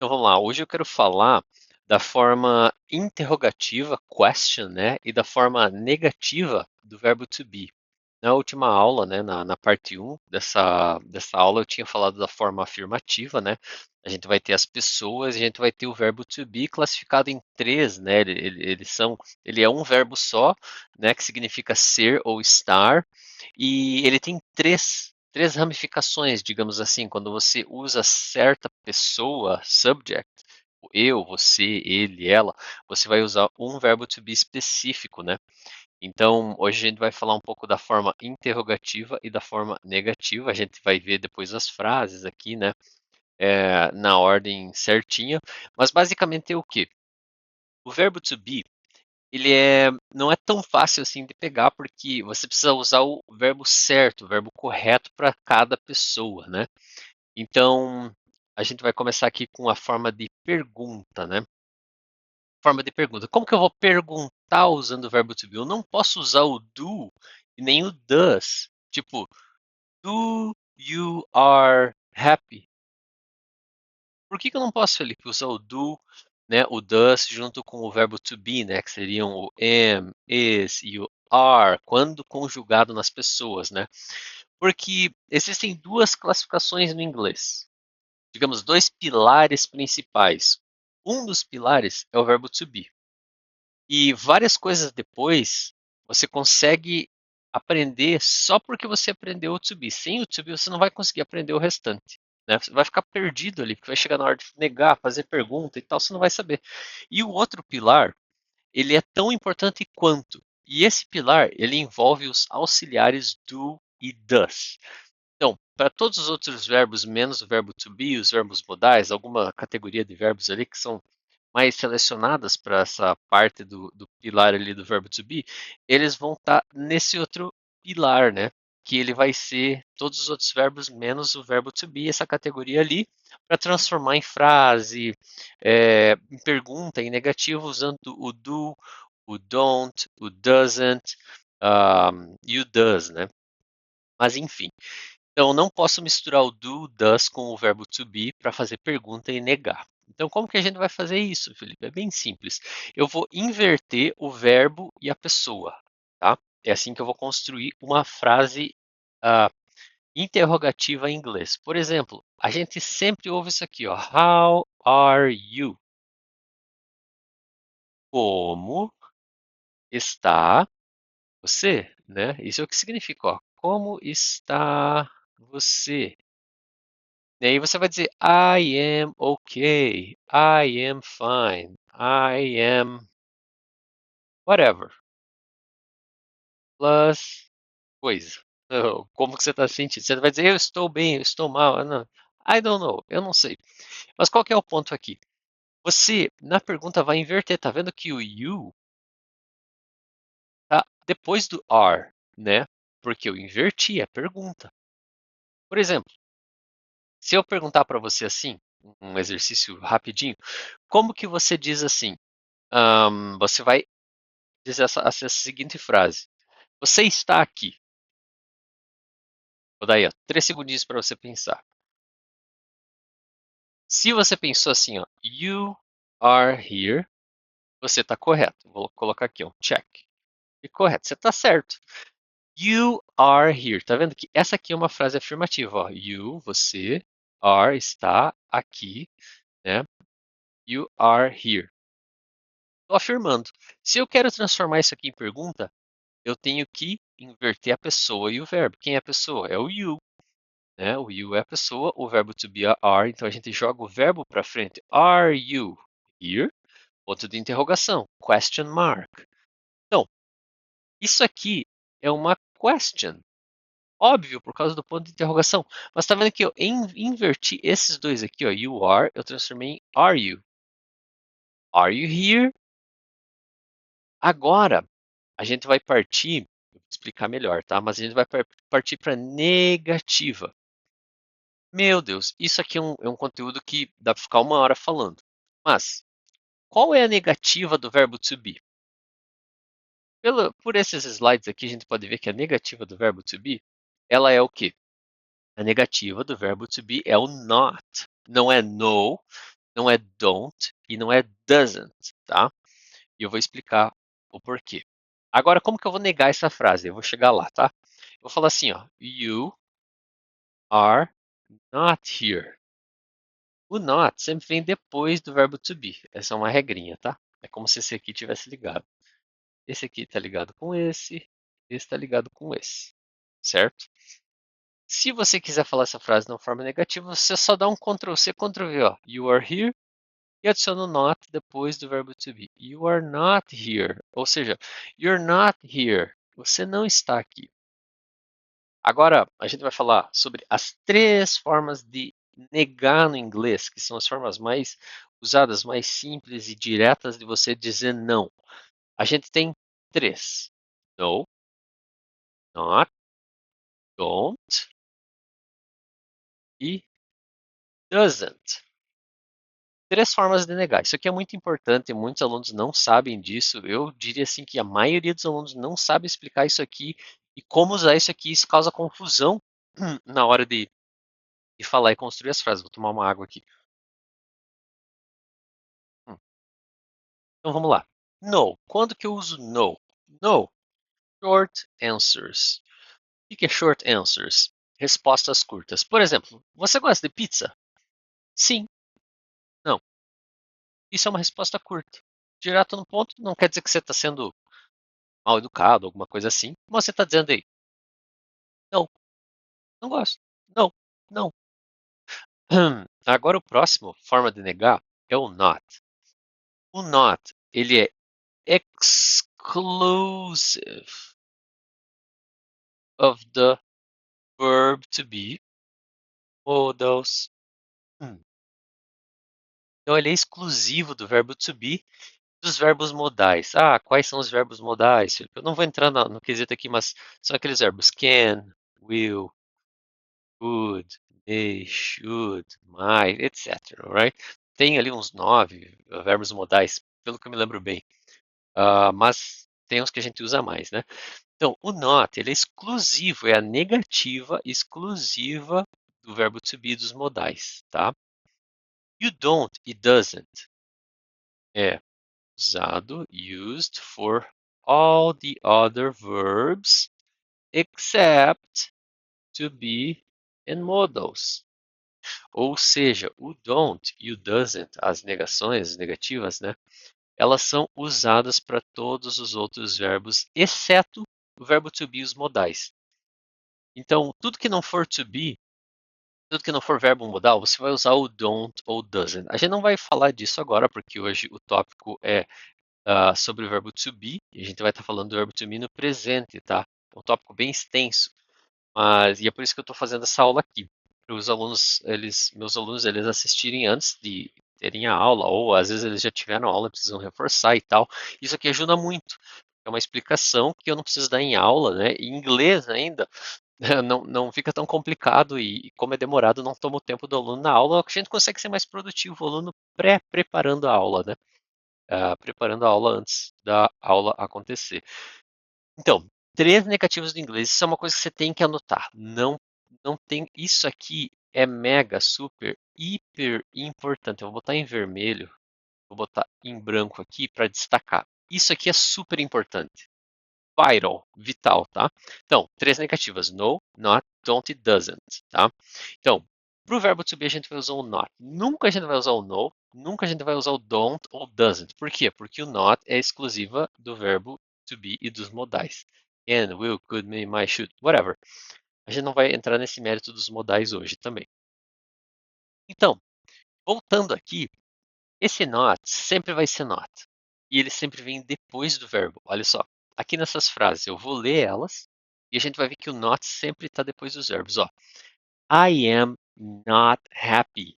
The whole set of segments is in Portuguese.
Então vamos lá, hoje eu quero falar da forma interrogativa, question, né, e da forma negativa do verbo to be. Na última aula, né, na parte um dessa aula, eu tinha falado da forma afirmativa, né? A gente vai ter as pessoas e a gente vai ter o verbo to be classificado em três, né? Ele é um verbo só, né, que significa ser ou estar, e ele tem três ramificações, digamos assim, quando você usa certa pessoa, subject, eu, você, ele, ela, você vai usar um verbo to be específico, né? Então, hoje a gente vai falar um pouco da forma interrogativa e da forma negativa. A gente vai ver depois as frases aqui, né? Na ordem certinha. Mas basicamente é o quê? O verbo to be, não é tão fácil assim de pegar, porque você precisa usar o verbo certo, o verbo correto para cada pessoa, né? Então, a gente vai começar aqui com a forma de pergunta, né? Forma de pergunta. Como que eu vou perguntar usando o verbo to be? Eu não posso usar o do e nem o does. Tipo, do you are happy? Por que eu não posso, Felipe, usar o do, né, o does junto com o verbo to be, né, que seriam o am, is e o are, quando conjugado nas pessoas, né? Porque existem duas classificações no inglês. Digamos, dois pilares principais. Um dos pilares é o verbo to be. E várias coisas depois você consegue aprender só porque você aprendeu o to be. Sem o to be você não vai conseguir aprender o restante. Né? Você vai ficar perdido ali, porque vai chegar na hora de negar, fazer pergunta e tal, você não vai saber. E o outro pilar, ele é tão importante quanto. E esse pilar, ele envolve os auxiliares do e does. Então, para todos os outros verbos, menos o verbo to be, os verbos modais, alguma categoria de verbos ali que são mais selecionadas para essa parte do pilar ali do verbo to be, eles vão estar nesse outro pilar, né? Que ele vai ser todos os outros verbos menos o verbo to be, essa categoria ali, para transformar em frase, em pergunta, em negativo, usando o do, o don't, o doesn't e o does, né? Mas enfim, então, não posso misturar o do, does com o verbo to be para fazer pergunta e negar. Então, como que a gente vai fazer isso, Felipe? É bem simples. Eu vou inverter o verbo e a pessoa, tá? É assim que eu vou construir uma frase ah, interrogativa em inglês. Por exemplo, a gente sempre ouve isso aqui, ó. How are you? Como está você? Né? Isso é o que significa, ó. Como está você? E aí você vai dizer I am okay, I am fine, I am whatever, plus coisa. Como que você está sentindo? Você vai dizer eu estou bem, eu estou mal. Não. I don't know, eu não sei. Mas qual que é o ponto aqui? Você, na pergunta, vai inverter. Tá vendo que o you tá depois do are, né? Porque eu inverti a pergunta. Por exemplo, se eu perguntar para você assim, um exercício rapidinho, como que você diz assim? Você vai diz essa seguinte frase: Você está aqui. Vou dar aí, ó, 3 segundinhos para você pensar. Se você pensou assim, ó, you are here, você está correto. Vou colocar aqui um check. E correto, você está certo. You are here. Tá vendo que essa aqui é uma frase afirmativa, ó. You, você, are, está aqui, né? You are here. Estou afirmando. Se eu quero transformar isso aqui em pergunta, eu tenho que inverter a pessoa e o verbo. Quem é a pessoa? É o you. Né? O you é a pessoa, o verbo to be é are, então a gente joga o verbo para frente. Are you here? Ponto de interrogação, question mark. Então, isso aqui é uma question, óbvio, por causa do ponto de interrogação. Mas tá vendo que eu inverti esses dois aqui, ó, you are, eu transformei em are you. Are you here? Agora, a gente vai partir, eu vou explicar melhor, tá? Mas a gente vai partir para negativa. Meu Deus, isso aqui é um conteúdo que dá para ficar 1 hora falando. Mas, qual é a negativa do verbo to be? Por esses slides aqui, a gente pode ver que a negativa do verbo to be, ela é o quê? A negativa do verbo to be é o not. Não é no, não é don't e não é doesn't, tá? E eu vou explicar o porquê. Agora, como que eu vou negar essa frase? Eu vou chegar lá, tá? Eu vou falar assim, ó. You are not here. O not sempre vem depois do verbo to be. Essa é uma regrinha, tá? É como se esse aqui tivesse ligado. Esse aqui está ligado com esse está ligado com esse, certo? Se você quiser falar essa frase de uma forma negativa, você só dá um Ctrl C, Ctrl V, ó. You are here e adiciona o not depois do verbo to be. You are not here. Ou seja, you're not here. Você não está aqui. Agora, a gente vai falar sobre as três formas de negar no inglês, que são as formas mais usadas, mais simples e diretas de você dizer não. A gente tem três: no, not, don't e doesn't. Três formas de negar. Isso aqui é muito importante, muitos alunos não sabem disso. Eu diria assim que a maioria dos alunos não sabe explicar isso aqui e como usar isso aqui. Isso causa confusão na hora de falar e construir as frases. Vou tomar uma água aqui. Então vamos lá. No. Quando que eu uso no? No. Short answers. O que é short answers? Respostas curtas. Por exemplo, você gosta de pizza? Sim. Não. Isso é uma resposta curta. Direto no ponto não quer dizer que você está sendo mal educado, alguma coisa assim. Mas você está dizendo aí, não, não gosto. Não, não. Agora o próximo forma de negar é o not. O not, ele é exclusive of the verb to be modals. Então ele é exclusivo do verbo to be dos verbos modais. Ah, quais são os verbos modais? Eu não vou entrar no quesito aqui, mas são aqueles verbos can, will, could, may, should, might, etc. Right? Tem ali uns 9 verbos modais, pelo que eu me lembro bem. Mas tem uns que a gente usa mais, né? Então, o not, ele é exclusivo, é a negativa exclusiva do verbo to be dos modais, tá? You don't e doesn't é usado, used for all the other verbs except to be and modals. Ou seja, o don't e o doesn't, as negações, as negativas, né? Elas são usadas para todos os outros verbos, exceto o verbo to be e os modais. Então, tudo que não for to be, tudo que não for verbo modal, você vai usar o don't ou doesn't. A gente não vai falar disso agora, porque hoje o tópico é sobre o verbo to be, e a gente vai estar falando do verbo to be no presente, tá? É um tópico bem extenso, mas e é por isso que eu estou fazendo essa aula aqui, para os alunos, meus alunos, eles assistirem antes de terem a aula, ou às vezes eles já tiveram aula, precisam reforçar e tal. Isso aqui ajuda muito. É uma explicação que eu não preciso dar em aula, né? Em inglês ainda, não fica tão complicado e como é demorado, não toma o tempo do aluno na aula, a gente consegue ser mais produtivo, o aluno pré-preparando a aula, né? Preparando a aula antes da aula acontecer. Então, três negativos do inglês, isso é uma coisa que você tem que anotar. Não tem, isso aqui é mega, super, hiper importante. Eu vou botar em vermelho, vou botar em branco aqui para destacar. Isso aqui é super importante. Vital, vital, tá? Então, três negativas: no, not, don't e doesn't, tá? Então, para o verbo to be a gente vai usar o not. Nunca a gente vai usar o no, nunca a gente vai usar o don't ou doesn't. Por quê? Porque o not é exclusiva do verbo to be e dos modais. Can, will, could, may, might, should, whatever. A gente não vai entrar nesse mérito dos modais hoje também. Então, voltando aqui, esse not sempre vai ser not. E ele sempre vem depois do verbo. Olha só, aqui nessas frases eu vou ler elas e a gente vai ver que o not sempre está depois dos verbos. Ó, I am not happy.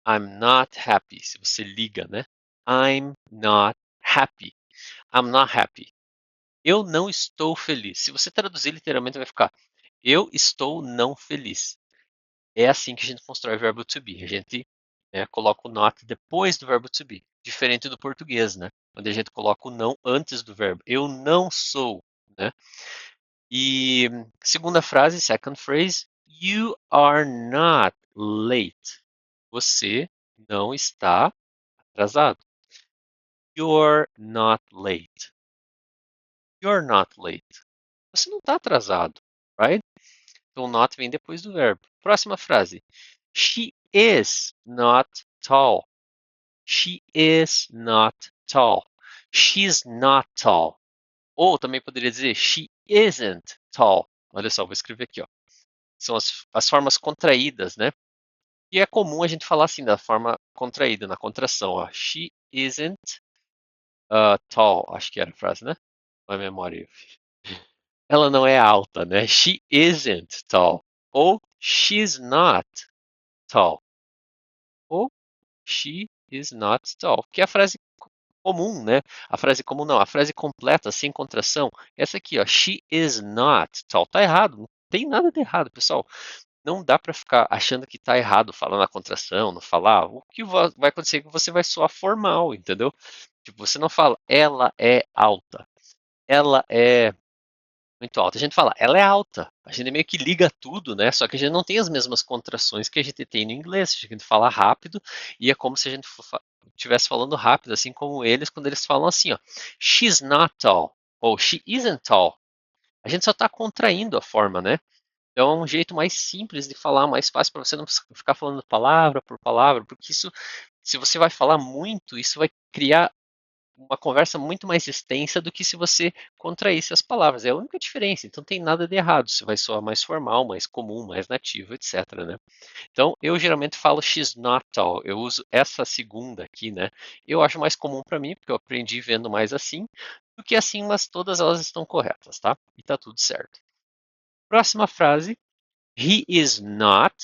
I'm not happy. Se você liga, né? I'm not happy. I'm not happy. Eu não estou feliz. Se você traduzir literalmente vai ficar eu estou não feliz. É assim que a gente constrói o verbo to be. A gente coloca o not depois do verbo to be. Diferente do português, né? Onde a gente coloca o não antes do verbo. Eu não sou, né? E segunda frase, second phrase, you are not late. Você não está atrasado. You're not late. You're not late. Você não está atrasado, right? Então, not vem depois do verbo. Próxima frase. She is not tall. She is not tall. She's not tall. Ou também poderia dizer she isn't tall. Olha só, vou escrever aqui, ó. São as formas contraídas, né? E é comum a gente falar assim, da forma contraída, na contração, ó. She isn't tall. Acho que era a frase, né? A memória. Ela não é alta, né? She isn't tall. Ou she's not tall. Ou she is not tall. Que é a frase comum, né? A frase comum não, a frase completa, sem contração. Essa aqui, ó. She is not tall. Tá errado. Não tem nada de errado, pessoal. Não dá para ficar achando que tá errado falando a contração, não falar. O que vai acontecer é que você vai soar formal, entendeu? Tipo, você não fala, ela é alta. Ela é muito alta. A gente fala, ela é alta. A gente meio que liga tudo, né? Só que a gente não tem as mesmas contrações que a gente tem no inglês. A gente fala rápido e é como se a gente estivesse falando rápido, assim como eles, quando eles falam assim, ó. She's not tall. Ou she isn't tall. A gente só está contraindo a forma, né? Então é um jeito mais simples de falar, mais fácil para você não ficar falando palavra por palavra, porque isso, se você vai falar muito, isso vai criar uma conversa muito mais extensa do que se você contraísse as palavras. É a única diferença. Então tem nada de errado. Você vai soar mais formal, mais comum, mais nativo, etc. Né? Então eu geralmente falo she's not tall. Eu uso essa segunda aqui, né? Eu acho mais comum para mim, porque eu aprendi vendo mais assim do que assim, mas todas elas estão corretas, tá? E tá tudo certo. Próxima frase. He is not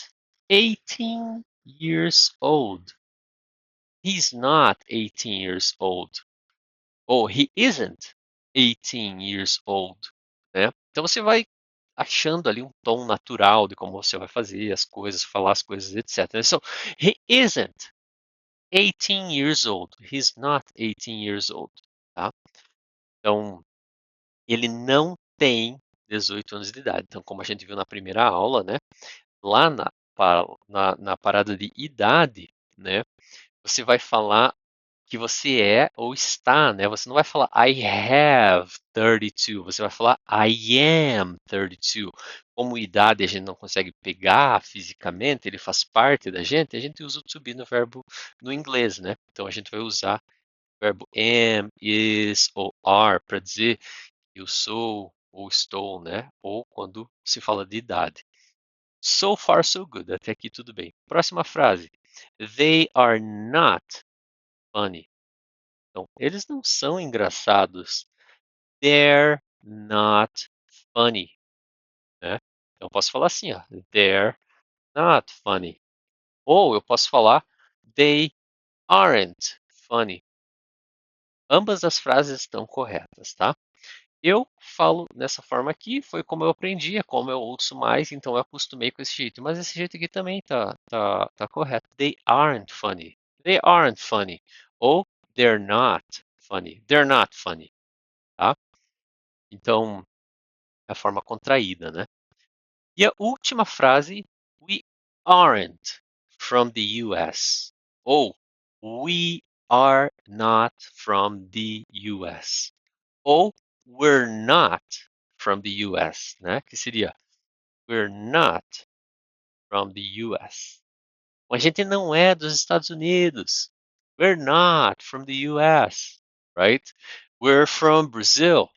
18 years old. He's not 18 years old. Ou he isn't 18 years old, né? Então você vai achando ali um tom natural de como você vai fazer as coisas, falar as coisas, etc. So, he isn't 18 years old. He's not 18 years old, tá? Então, ele não tem 18 anos de idade. Então, como a gente viu na primeira aula, né? Lá na parada de idade, né? Você vai falar que você é ou está, né? Você não vai falar I have 32, você vai falar I am 32. Como idade a gente não consegue pegar fisicamente, ele faz parte da gente, a gente usa o to be no verbo no inglês, né? Então a gente vai usar o verbo am, is ou are para dizer eu sou ou estou, né? Ou quando se fala de idade. So far so good, até aqui tudo bem. Próxima frase. They are not funny. Então, eles não são engraçados. They're not funny, né? Então, eu posso falar assim, ó. They're not funny. Ou eu posso falar they aren't funny. Ambas as frases estão corretas, tá? Eu falo dessa forma aqui, foi como eu aprendi, é como eu ouço mais, então eu acostumei com esse jeito. Mas esse jeito aqui também tá correto. They aren't funny. They aren't funny. Ou they're not funny. They're not funny, tá? Então, é a forma contraída, né? E a última frase, we aren't from the US. Ou we are not from the US. Ou we're not from the US, né? Que seria we're not from the US. A gente não é dos Estados Unidos. We're not from the US, right? We're from Brazil.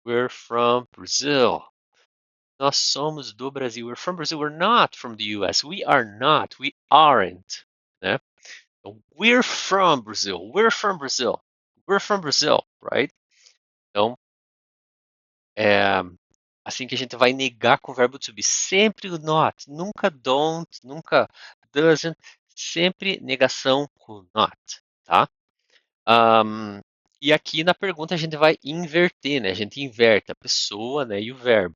We're from Brazil. Nós somos do Brasil. We're from Brazil. We're not from the US. We are not. We aren't. Né? Então, we're from Brazil. We're from Brazil. We're from Brazil, right? Então, é assim que a gente vai negar com o verbo to be. Sempre o not. Nunca don't. Nunca doesn't. Sempre negação com not. Tá? Um, e aqui na pergunta a gente vai inverter, né? A gente inverte a pessoa, né, e o verbo.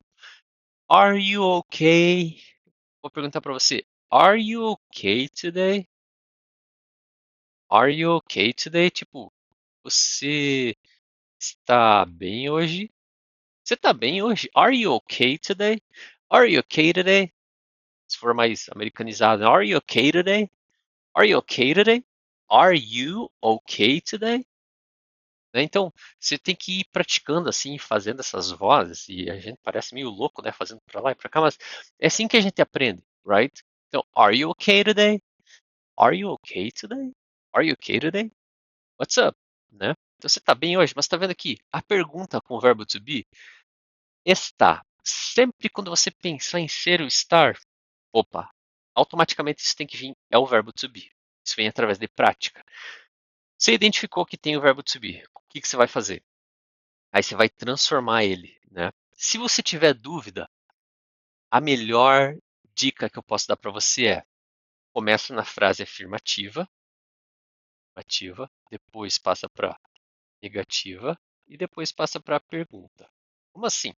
Are you okay? Vou perguntar para você. Are you okay today? Are you okay today? Tipo, você está bem hoje? Você está bem hoje? Are you okay today? Are you okay today? Se for mais americanizado, are you okay today? Are you okay today? Are you okay today? Né? Então, você tem que ir praticando assim, fazendo essas vozes, e a gente parece meio louco, né, fazendo para lá e para cá, mas é assim que a gente aprende, right? Então, are you okay today? Are you okay today? Are you okay today? What's up? Né? Então você tá bem hoje, mas tá vendo aqui, a pergunta com o verbo to be está. Sempre quando você pensar em ser ou estar, opa, automaticamente isso tem que vir, é o verbo to be. Isso vem através de prática. Você identificou que tem o verbo to be, o que você vai fazer? Aí você vai transformar ele, né? Se você tiver dúvida, a melhor dica que eu posso dar para você é: começa na frase afirmativa, depois passa para negativa e depois passa para a pergunta. Como assim?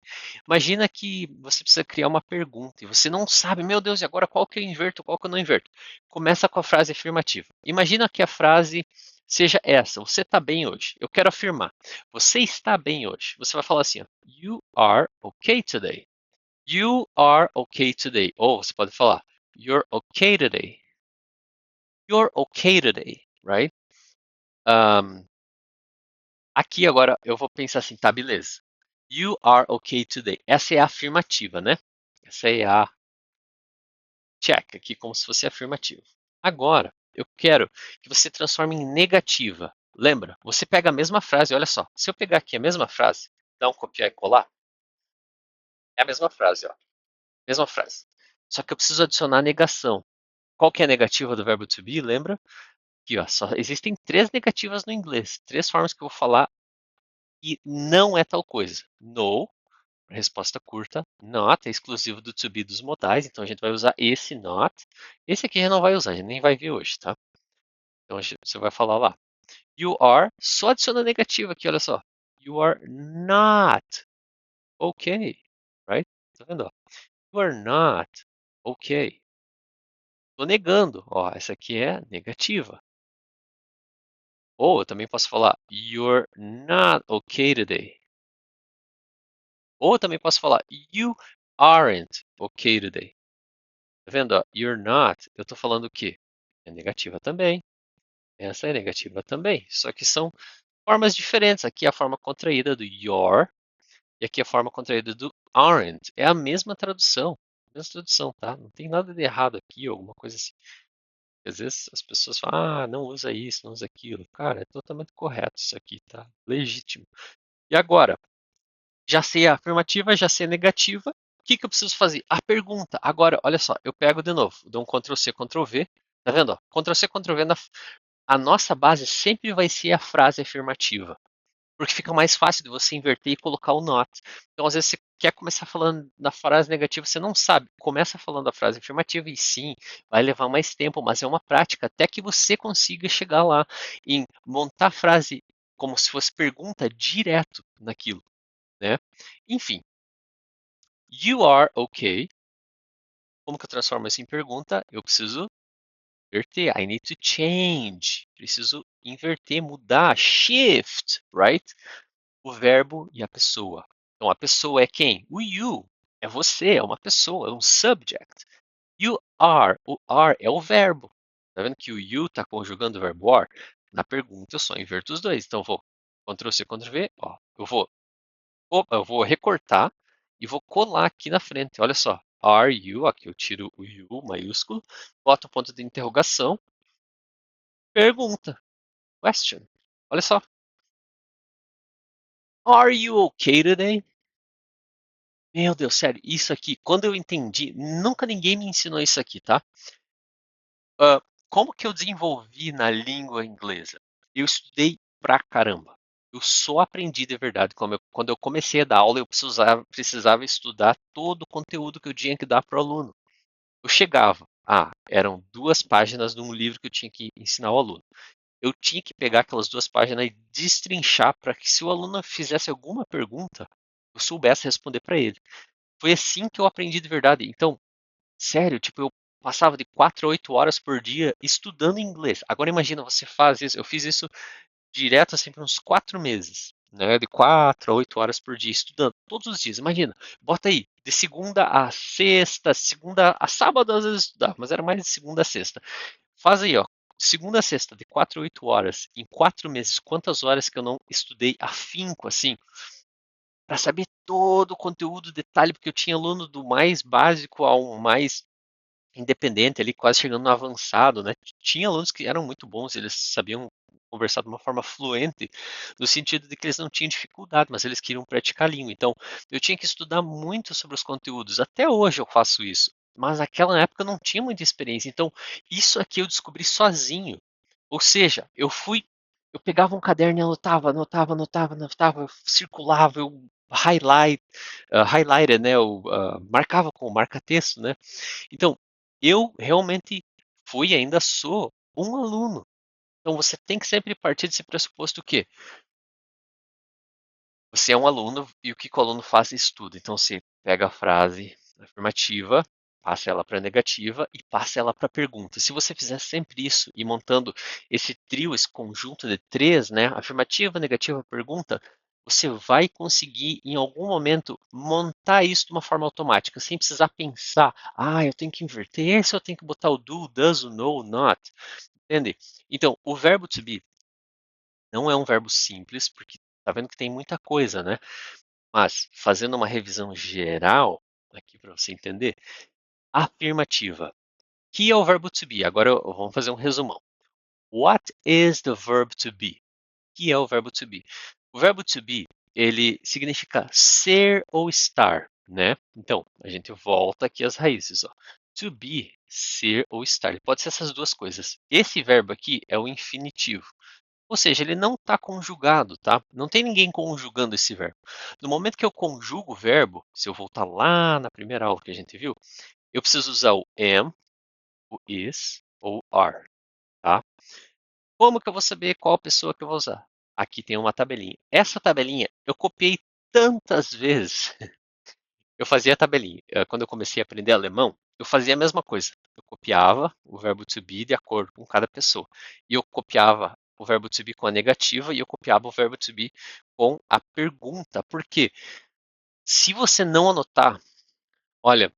Imagina que você precisa criar uma pergunta e você não sabe, meu Deus, e agora qual que eu inverto, qual que eu não inverto? Começa com a frase afirmativa. Imagina que a frase seja essa: você está bem hoje. Eu quero afirmar: você está bem hoje. Você vai falar assim: ó, you are okay today. You are okay today. Ou você pode falar: you're okay today. You're okay today, right? Um, Aqui agora eu vou pensar assim, tá, beleza. You are okay today. Essa é a afirmativa, né? Essa é a check aqui, como se fosse afirmativa. Agora, eu quero que você transforme em negativa. Lembra? Você pega a mesma frase, olha só. Se eu pegar aqui a mesma frase, dá um copiar e colar, é a mesma frase, ó. Mesma frase. Só que eu preciso adicionar a negação. Qual que é a negativa do verbo to be? Lembra? Aqui, ó, só existem três negativas no inglês. Três formas que eu vou falar e não é tal coisa. No, resposta curta. Not é exclusivo do to be dos modais, então a gente vai usar esse not. Esse aqui a gente não vai usar, a gente nem vai ver hoje, tá? Então você vai falar lá. You are, só adiciona a negativa aqui, olha só. You are not okay, right? Tá vendo? Ó? You are not okay. Tô negando, ó, essa aqui é negativa. Ou eu também posso falar you're not okay today. Ou eu também posso falar you aren't okay today. Tá vendo? Ó? You're not. Eu tô falando o quê? É negativa também. Essa é negativa também. Só que são formas diferentes. Aqui é a forma contraída do your e aqui é a forma contraída do aren't. É a mesma tradução. Mesma tradução, tá? Não tem nada de errado aqui, alguma coisa assim. Às vezes as pessoas falam, ah, não usa isso, não usa aquilo. Cara, é totalmente correto isso aqui, tá? Legítimo. E agora, já sei a afirmativa, já sei a negativa. O que, que eu preciso fazer? A pergunta. Agora, olha só, eu pego de novo, dou um Ctrl C, Ctrl V. Tá vendo? Ó? Ctrl C, Ctrl V. A nossa base sempre vai ser a frase afirmativa. Porque fica mais fácil de você inverter e colocar o not. Então, às vezes, você quer começar falando da frase negativa, você não sabe. Começa falando a frase afirmativa e sim, vai levar mais tempo, mas é uma prática até que você consiga chegar lá em montar a frase como se fosse pergunta direto naquilo, né? Enfim, you are okay. Como que eu transformo isso em pergunta? Eu preciso inverter. I need to change. Preciso inverter, mudar, shift, right? O verbo e a pessoa. Então a pessoa é quem? O you. É você, é uma pessoa, é um subject. You are. O are é o verbo. Tá vendo que o you está conjugando o verbo are? Na pergunta eu só inverto os dois. Então eu vou Ctrl C, Ctrl V. Ó, eu vou recortar e vou colar aqui na frente. Olha só. Are you? Aqui eu tiro o you maiúsculo, boto o ponto de interrogação, pergunta. Question. Olha só. Are you okay today? Meu Deus, sério, isso aqui, quando eu entendi, nunca ninguém me ensinou isso aqui, tá? Ah, como que eu desenvolvi na língua inglesa? Eu estudei pra caramba. Eu só aprendi de verdade. Quando eu comecei a dar aula, eu precisava estudar todo o conteúdo que eu tinha que dar para o aluno. Eu chegava, eram 2 páginas de um livro que eu tinha que ensinar o aluno. Eu tinha que pegar aquelas 2 páginas e destrinchar para que se o aluno fizesse alguma pergunta, eu soubesse responder para ele. Foi assim que eu aprendi de verdade. Então, sério, tipo, eu passava de 4 a 8 horas por dia estudando inglês. Agora imagina, você faz isso, eu fiz isso direto assim por uns 4 meses, né? De 4 a 8 horas por dia estudando todos os dias. Imagina, bota aí, de segunda a sexta, segunda a sábado às vezes estudar, mas era mais de segunda a sexta. Faz aí, ó. segunda a sexta, de 4 a 8 horas, em 4 meses, quantas horas que eu não estudei afinco, assim, para saber todo o conteúdo, detalhe, porque eu tinha aluno do mais básico ao mais independente, ali quase chegando no avançado, né? Tinha alunos que eram muito bons, eles sabiam conversar de uma forma fluente, no sentido de que eles não tinham dificuldade, mas eles queriam praticar a língua. Então, eu tinha que estudar muito sobre os conteúdos. Até hoje eu faço isso, mas naquela época eu não tinha muita experiência. Então, isso aqui eu descobri sozinho. Ou seja, eu pegava um caderno e anotava, anotava, anotava, anotava, eu circulava, eu highlighted, né? Eu marcava com marca-texto, né? Então, eu realmente fui e ainda sou um aluno. Então, você tem que sempre partir desse pressuposto que você é um aluno e o que o aluno faz é estuda. Então, você pega a frase afirmativa, passa ela para a negativa e passa ela para a pergunta. Se você fizer sempre isso e montando esse trio, esse conjunto de três, né, afirmativa, negativa, pergunta, você vai conseguir em algum momento montar isso de uma forma automática, sem precisar pensar, eu tenho que inverter esse, eu tenho que botar o do, does, o no, o not, entende? Então, o verbo to be não é um verbo simples, porque tá vendo que tem muita coisa, né? Mas, fazendo uma revisão geral, aqui para você entender, afirmativa. Que é o verbo to be? Agora vamos fazer um resumão. What is the verb to be? Que é o verbo to be? O verbo to be, ele significa ser ou estar, né? Então, a gente volta aqui às raízes, ó. To be, ser ou estar. Ele pode ser essas duas coisas. Esse verbo aqui é o infinitivo. Ou seja, ele não está conjugado, tá? Não tem ninguém conjugando esse verbo. No momento que eu conjugo o verbo, se eu voltar lá na primeira aula que a gente viu, eu preciso usar o am, o is ou are, tá? Como que eu vou saber qual pessoa que eu vou usar? Aqui tem uma tabelinha. Essa tabelinha eu copiei tantas vezes. Eu fazia a tabelinha. Quando eu comecei a aprender alemão, eu fazia a mesma coisa. Eu copiava o verbo to be de acordo com cada pessoa. E eu copiava o verbo to be com a negativa e eu copiava o verbo to be com a pergunta. Porque se você não anotar, olha,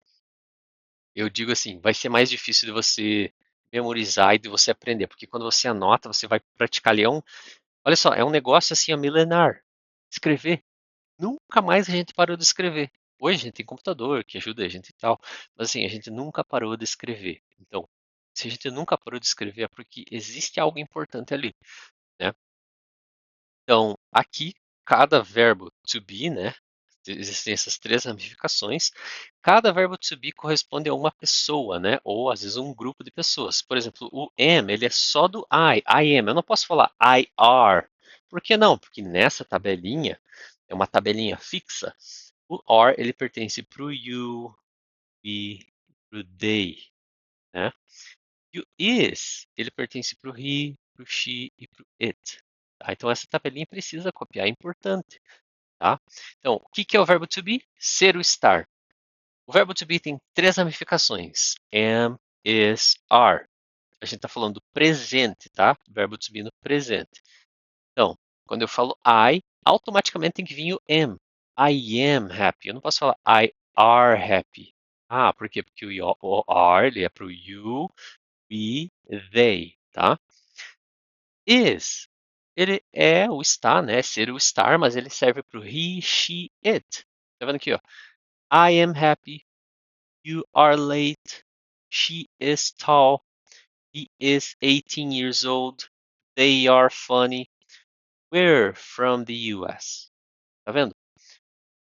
eu digo assim, vai ser mais difícil de você memorizar e de você aprender. Porque quando você anota, você vai praticar leão. Olha só, é um negócio assim, a milenar. Escrever. Nunca mais a gente parou de escrever. Hoje a gente tem computador que ajuda a gente e tal, mas assim, a gente nunca parou de escrever. Então, se a gente nunca parou de escrever é porque existe algo importante ali, né? Então, aqui, cada verbo to be, né? Existem essas três ramificações. Cada verbo to be corresponde a uma pessoa, né? Ou às vezes um grupo de pessoas. Por exemplo, o am, ele é só do I am. Eu não posso falar I are. Por que não? Porque nessa tabelinha, é uma tabelinha fixa, o are ele pertence para o you, we, para o they, né? E o is ele pertence para o he, para o she e para o it. Tá? Então essa tabelinha precisa copiar, é importante. Tá? Então, o que é o verbo to be? Ser ou estar. O verbo to be tem três ramificações: am, is, are. A gente está falando do presente, tá? Verbo to be no presente. Então, quando eu falo I, automaticamente tem que vir o am. I am happy. Eu não posso falar I are happy. Por quê? Porque o are ele é para o you, we, they, tá? Is, ele é o estar, né? Ser o estar, mas ele serve para o he, she, it. Tá vendo aqui, ó? I am happy. You are late. She is tall. He is 18 years old. They are funny. We're from the US. Tá vendo?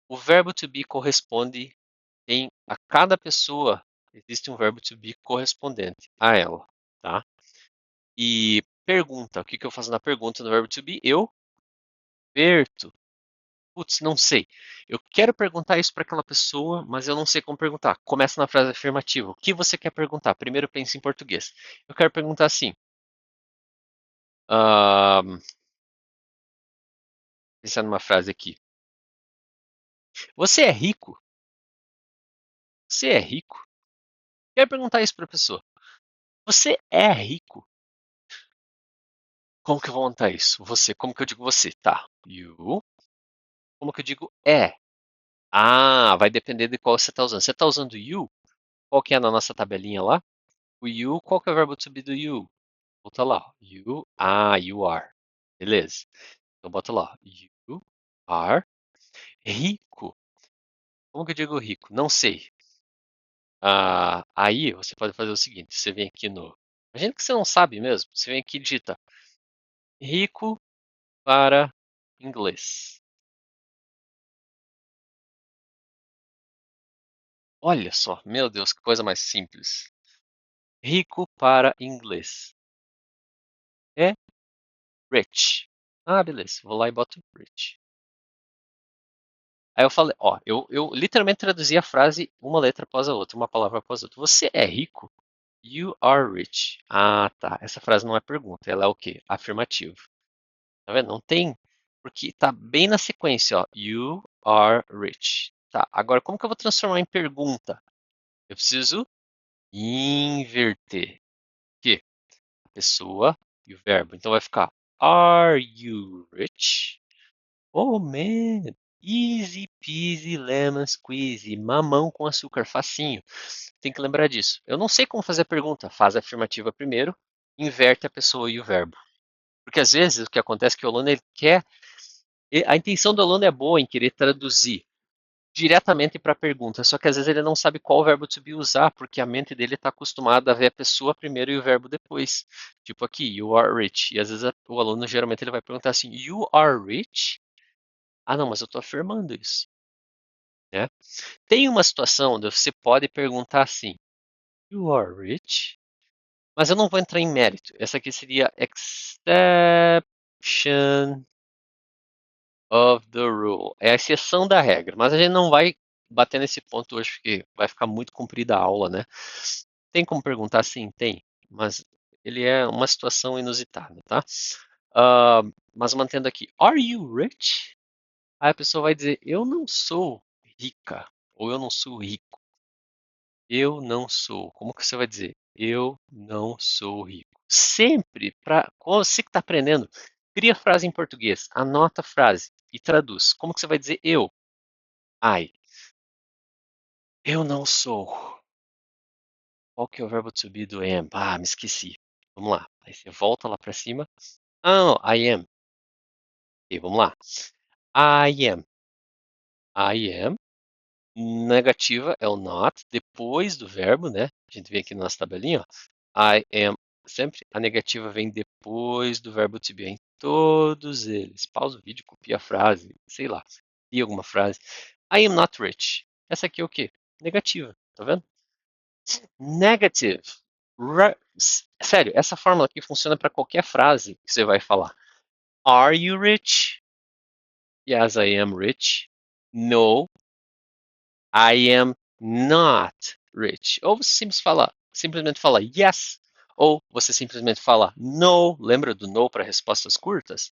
O verbo to be corresponde a cada pessoa existe um verbo to be correspondente a ela, tá? E pergunta, o que que eu faço na pergunta no verbo to be? Eu perto. Putz, não sei. Eu quero perguntar isso para aquela pessoa, mas eu não sei como perguntar. Começa na frase afirmativa. O que você quer perguntar? Primeiro pense em português. Eu quero perguntar assim. ahn, Pensar numa frase aqui. Você é rico? Você é rico? Quero perguntar isso para a pessoa. Você é rico? Como que eu vou montar isso? Você, como que eu digo você? Tá. You. Como que eu digo é? Vai depender de qual você está usando. Você está usando you? Qual que é na nossa tabelinha lá? O you, qual que é o verbo to be do you? Volta lá. You are. Beleza. Então bota lá. You are rico. Como que eu digo rico? Não sei. Aí você pode fazer o seguinte: você vem aqui no. Imagina que você não sabe mesmo. Você vem aqui e digita rico para inglês. Olha só, meu Deus, que coisa mais simples. Rico para inglês. É rich. Beleza. Vou lá e boto rich. Aí eu falei, ó, eu literalmente traduzi a frase uma letra após a outra, uma palavra após a outra. Você é rico? You are rich. Tá. Essa frase não é pergunta, ela é o quê? Afirmativo. Tá vendo? Não tem, porque tá bem na sequência, ó. You are rich. Tá. Agora, como que eu vou transformar em pergunta? Eu preciso inverter. O quê? A pessoa e o verbo. Então vai ficar Are you rich? Oh man, easy peasy lemon squeezy, mamão com açúcar, facinho. Tem que lembrar disso. Eu não sei como fazer a pergunta. Faz a afirmativa primeiro, inverte a pessoa e o verbo. Porque às vezes o que acontece é que o aluno ele quer. A intenção do aluno é boa em querer traduzir diretamente para a pergunta, só que às vezes ele não sabe qual verbo to be usar, porque a mente dele está acostumada a ver a pessoa primeiro e o verbo depois. Tipo aqui, you are rich. E às vezes o aluno geralmente ele vai perguntar assim, you are rich? Não, mas eu estou afirmando isso. Né? Tem uma situação onde você pode perguntar assim, you are rich? Mas eu não vou entrar em mérito. Essa aqui seria exception of the rule. É a exceção da regra. Mas a gente não vai bater nesse ponto hoje, porque vai ficar muito comprida a aula, né? Tem como perguntar? Sim, tem. Mas ele é uma situação inusitada, tá? Mas mantendo aqui, are you rich? Aí a pessoa vai dizer, eu não sou rica. Ou eu não sou rico. Eu não sou. Como que você vai dizer? Eu não sou rico. Sempre, para você que está aprendendo, cria frase em português, anota a frase e traduz. Como que você vai dizer eu? Ai, eu não sou. Qual que é o verbo to be do am? Me esqueci. Vamos lá. Aí você volta lá para cima. Não, I am. E vamos lá. I am. I am. Negativa é o not, depois do verbo, né? A gente vem aqui na nossa tabelinha, ó. I am sempre. A negativa vem depois do verbo to be em todos eles. Pausa o vídeo, copia a frase, sei lá, copia alguma frase. I am not rich. Essa aqui é o quê? Negativa, tá vendo? Negative. Sério, essa fórmula aqui funciona para qualquer frase que você vai falar. Are you rich? Yes, I am rich. No, I am not rich. Ou você simplesmente fala yes, ou você simplesmente fala no. Lembra do no para respostas curtas?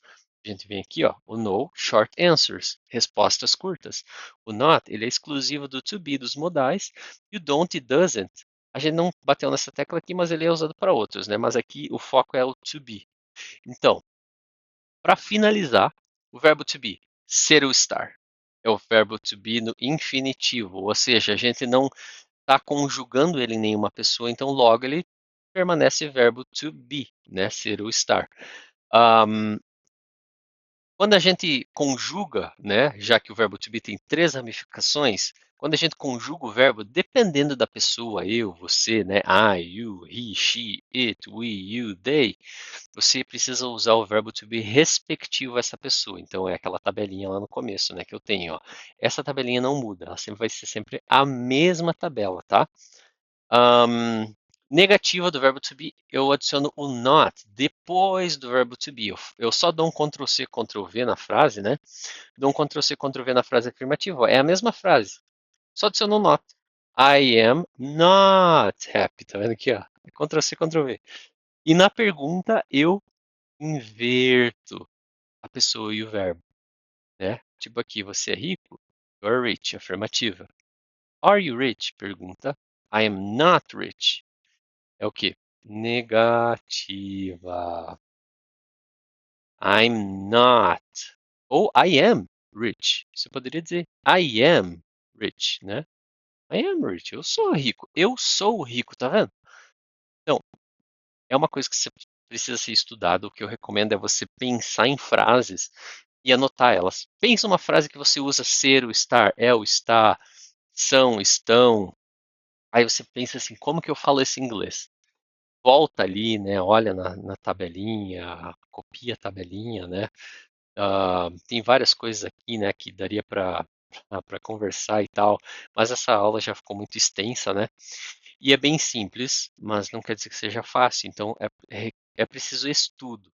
A gente vem aqui, ó, o no, short answers, respostas curtas. O not, ele é exclusivo do to be dos modais, e o don't e doesn't. A gente não bateu nessa tecla aqui, mas ele é usado para outros, né? Mas aqui o foco é o to be. Então, para finalizar, o verbo to be, ser ou estar, é o verbo to be no infinitivo, ou seja, a gente não está conjugando ele em nenhuma pessoa, então logo ele permanece verbo to be, né? Ser ou estar. Um, Quando a gente conjuga, né? Já que o verbo to be tem três ramificações, quando a gente conjuga o verbo, dependendo da pessoa, eu, você, né? I, you, he, she, it, we, you, they, você precisa usar o verbo to be respectivo a essa pessoa. Então é aquela tabelinha lá no começo, né, que eu tenho, ó. Essa tabelinha não muda, ela sempre vai ser sempre a mesma tabela, tá? Negativa do verbo to be, eu adiciono o not depois do verbo to be. Eu só dou um Ctrl C, Ctrl V na frase, né? Dou um Ctrl C, Ctrl V na frase afirmativa. É a mesma frase, só adiciono o not. I am not happy. Tá vendo aqui, ó? Ctrl C, Ctrl V. E na pergunta eu inverto a pessoa e o verbo, né? Tipo aqui, você é rico? You're rich, afirmativa. Are you rich? Pergunta. I am not rich. É o quê? Negativa. I'm not. Ou I am rich. Você poderia dizer I am rich, né? I am rich. Eu sou rico. Eu sou rico, tá vendo? Então, é uma coisa que você precisa ser estudado. O que eu recomendo é você pensar em frases e anotar elas. Pensa uma frase que você usa ser, o estar, é o estar, são, estão. Aí você pensa assim, como que eu falo esse em inglês? Volta ali, né? Olha na tabelinha, copia a tabelinha, né? Tem várias coisas aqui, né, que daria para conversar e tal, mas essa aula já ficou muito extensa, né? E é bem simples, mas não quer dizer que seja fácil. Então é preciso estudo.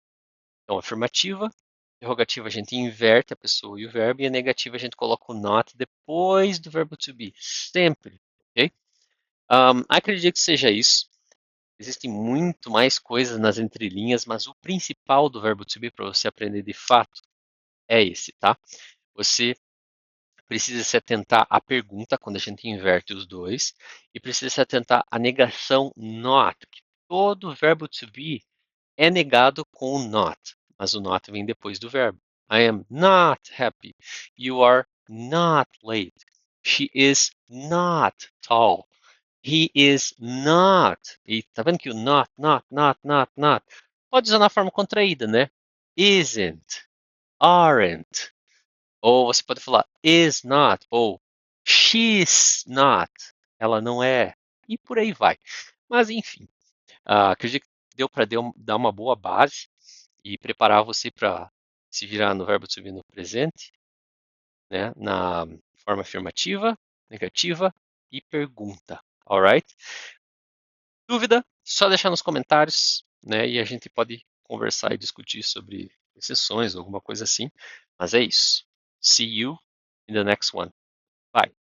Então, afirmativa, interrogativa a gente inverte a pessoa e o verbo, e a negativa a gente coloca o not depois do verbo to be, sempre, ok? Acredito que seja isso. Existem muito mais coisas nas entrelinhas, mas o principal do verbo to be para você aprender de fato é esse, tá? Você precisa se atentar à pergunta quando a gente inverte os dois e precisa se atentar à negação not, que todo verbo to be é negado com o not, mas o not vem depois do verbo. I am not happy. You are not late. She is not tall. He is not. E tá vendo que o not pode usar na forma contraída, né? Isn't, aren't. Ou você pode falar is not, ou she's not. Ela não é. E por aí vai. Mas enfim, acredito que deu para dar uma boa base e preparar você para se virar no verbo to be no presente, né? Na forma afirmativa, negativa e pergunta. Alright? Dúvida? Só deixar nos comentários, né? E a gente pode conversar e discutir sobre exceções, alguma coisa assim. Mas é isso. See you in the next one. Bye.